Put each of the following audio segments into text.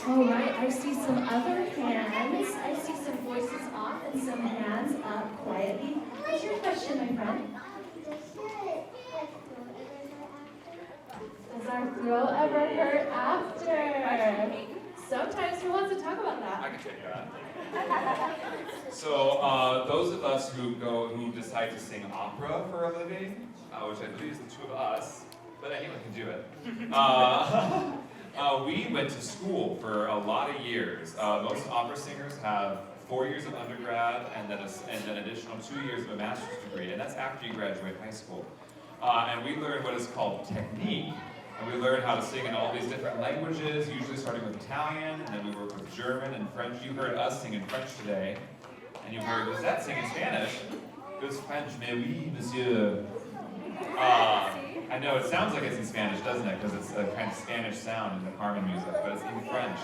All right, I see some other hands. I see some voices off and some hands up quietly. What's your question, my friend? Does our throat ever hurt after? Sometimes. Who wants to talk about that? I can take that. So those of us who decide to sing opera for a living, which I believe is the two of us, but anyone can do it. We went to school for a lot of years. Most opera singers have 4 years of undergrad and then an additional 2 years of a master's degree, and that's after you graduate high school. And we learn what is called technique. And we learn how to sing in all these different languages, usually starting with Italian, and then we work with German and French. You heard us sing in French today, and you heard Lisette sing in Spanish. It's French, mais oui, monsieur. I know, it sounds like it's in Spanish, doesn't it? Because it's a kind of Spanish sound in the Carmen music, but it's in French.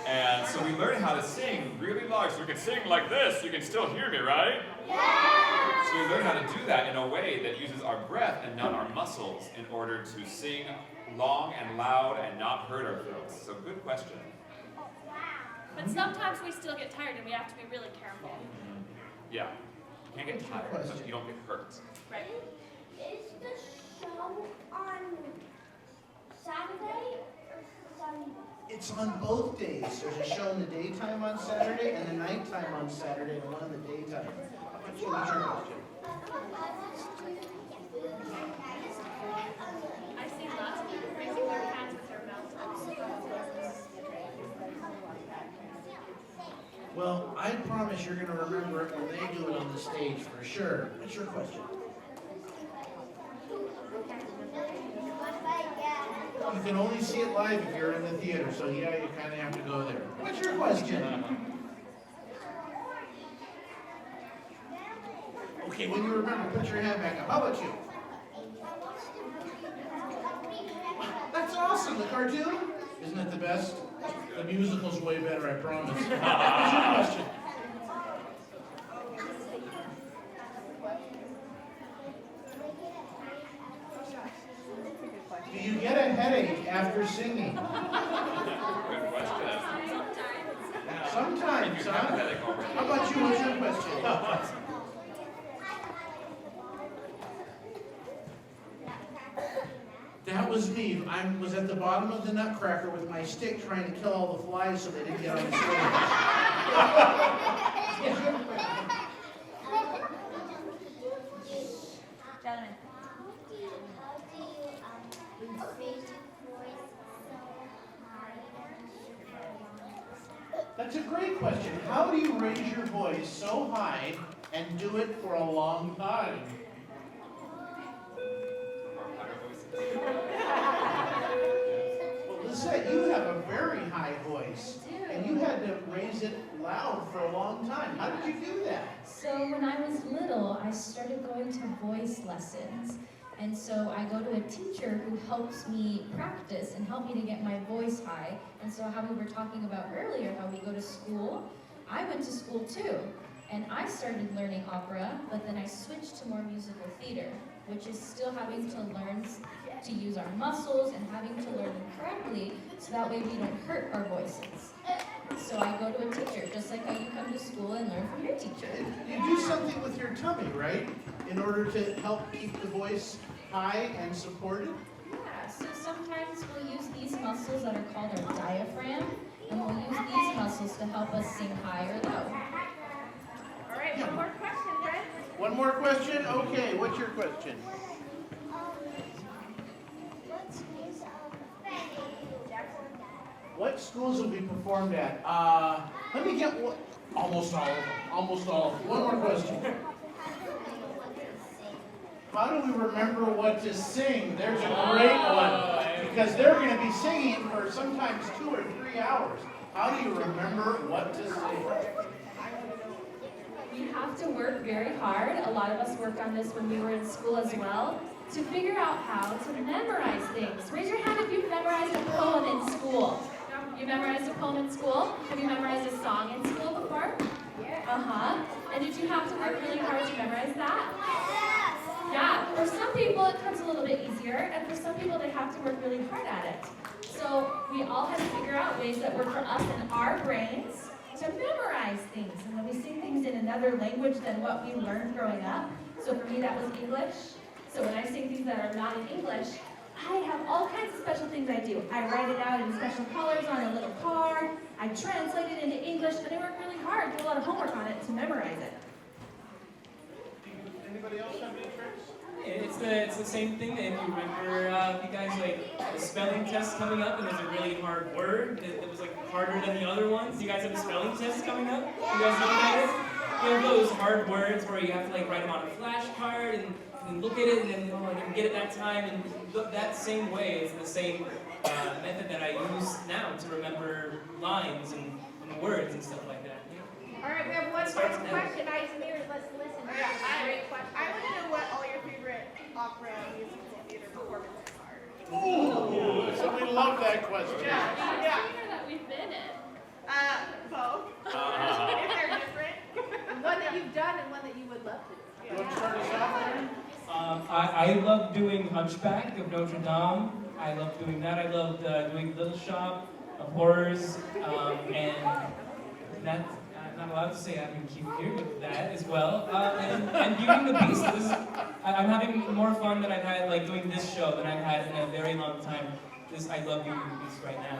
And so we learn how to sing really large. So we can sing like this, you can still hear me, right? Yeah! So we learn how to do that in a way that uses our breath and not our muscles in order to sing long and loud and not hurt our throats. So good question. But sometimes we still get tired and we have to be really careful. Mm-hmm. Yeah. You can't get tired, but you don't get hurt. Right. Is the show on Saturday or Sunday? It's on both days. There's a show in the daytime on Saturday and the nighttime on Saturday and one in the daytime. What's your question? I see lots of people raising their hands with their mouths. Well, I promise you're going to remember it when they do it on the stage for sure. What's your question? You can only see it live if you're in the theater, so yeah, you kind of have to go there. What's your question? Okay, when you remember, put your hand back up. How about you? That's awesome, the cartoon? Isn't it the best? The musical's way better, I promise. What's your question? Do you get a headache after singing? Good question. Sometimes, huh? How about you? What's your question? That was me. I was at the bottom of the Nutcracker with my stick trying to kill all the flies so they didn't get on the stage. Gentlemen. That's a great question. How do you raise your voice so high and do it for a long time? Well, Lisette, you have a very high voice, and you had to raise it loud for a long time. How did you do that? So when I was little, I started going to voice lessons. And so I go to a teacher who helps me practice and help me to get my voice high. And so how we were talking about earlier, how we go to school, I went to school too. And I started learning opera, but then I switched to more musical theater, which is still having to learn to use our muscles and having to learn them correctly, so that way we don't hurt our voices. So I go to a teacher, just like how you come to school and learn from your teacher. You do something with your tummy, right? In order to help keep the voice high and supported? Yeah, so sometimes we'll use these muscles that are called our diaphragm, and we'll use these muscles to help us sing high or low. All right, one more question, Fred. One more question? Okay, what's your question? What schools will be performed at? Let me get one. Almost all of them. Almost all of them. One more question. How do we remember what to sing? There's a great one. Because they're going to be singing for sometimes 2 or 3 hours. How do you remember what to sing? You have to work very hard. A lot of us worked on this when we were in school as well, to figure out how to memorize things. Raise your hand if you've memorized a poem in school. You memorized a poem in school? Have you memorized a song in school before? Yeah. And did you have to work really hard to memorize that? Yeah. For some people, it comes a little bit easier, and for some people, they have to work really hard at it. So so we all had to figure out ways that work for us and our brains to memorize things. And when we sing things in another language than what we learned growing up, so for me that was English. So when I sing things that are not in English, I have all kinds of special things I do. I write it out in special colors on a little card. I translate it into English, and I work really hard, do a lot of homework on it to memorize it. Anybody else have any tricks? It's the same thing. If you remember, you guys, like the spelling test coming up, and there's a really hard word that was like harder than the other ones. You guys have a spelling test coming up. You guys know what that is? You know those hard words where you have to like write them on a flashcard and look at it, and then I didn't get it that time. And that same way is the same method that I use now to remember lines and words and stuff like that. All right, we have one final question. Izmir, let's listen. Great question. I want to know what all your favorite opera, musical, theater performances are. Ooh, so we love that question. Yeah. Theater that we've been in. Both. If they're different. One that you've done and one that you would love to do. You want to start us off, Aaron? I love doing Hunchback of Notre Dame. I love doing that. I loved doing Little Shop of Horrors, and that's I'm not allowed to say I'm going to keep here with that as well. And Beauty and the Beast. I'm having more fun than I've had like doing this show than I've had in a very long time. I love Beauty and the Beast right now.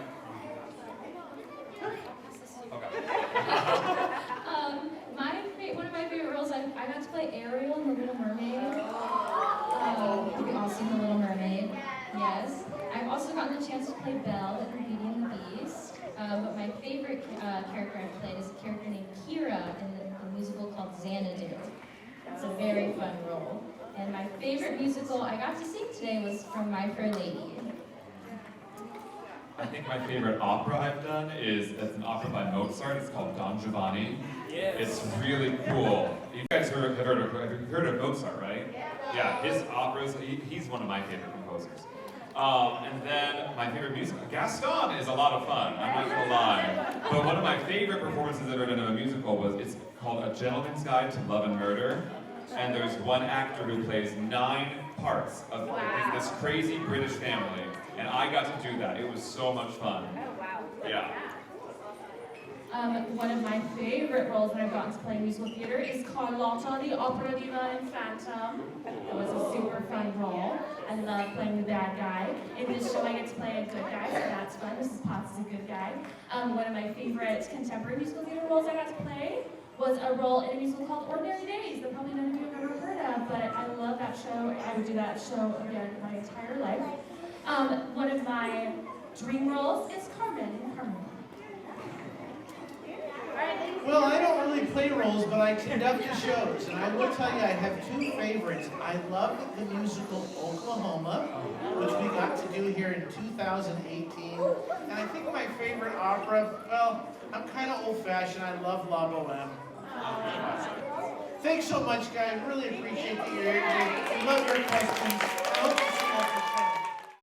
One of my favorite roles, I got to play Ariel in The Little Mermaid. We all seen The Little Mermaid. Yes. I've also gotten the chance to play Belle in Beauty and the Beast. But my favorite character I've played is a character named Kira in the musical called Xanadu. It's a very fun role. And my favorite musical I got to sing today was from My Fair Lady. I think my favorite opera I've done it's an opera by Mozart. It's called Don Giovanni. Yes. It's really cool. You guys have heard of Mozart, right? Yeah, his operas, he's one of my favorite composers. And then my favorite musical, Gaston is a lot of fun, I'm not gonna lie. But one of my favorite performances I've ever done in a musical it's called A Gentleman's Guide to Love and Murder. And there's one actor who plays 9 parts of this crazy British family. And I got to do that. It was so much fun. Oh, wow. Yeah. One of my favorite roles that I've gotten to play in musical theater is Carlotta, the opera diva in Phantom. It was a super fun role. I love playing the bad guy. In this show I get to play a good guy, so that's fun. Mrs. Potts is a good guy. One of my favorite contemporary musical theater roles I got to play was a role in a musical called Ordinary Days that probably none of you have ever heard of, but I love that show. I would do that show again my entire life. One of my dream roles is Carmen in Carmen. Well, I don't really play roles, but I conduct the shows, and I will tell you I have 2 favorites. I love the musical Oklahoma, which we got to do here in 2018, and I think my favorite opera, well, I'm kind of old-fashioned. I love La Boheme. Thanks so much, guys. Really appreciate that you're here today. We love your questions. I hope you see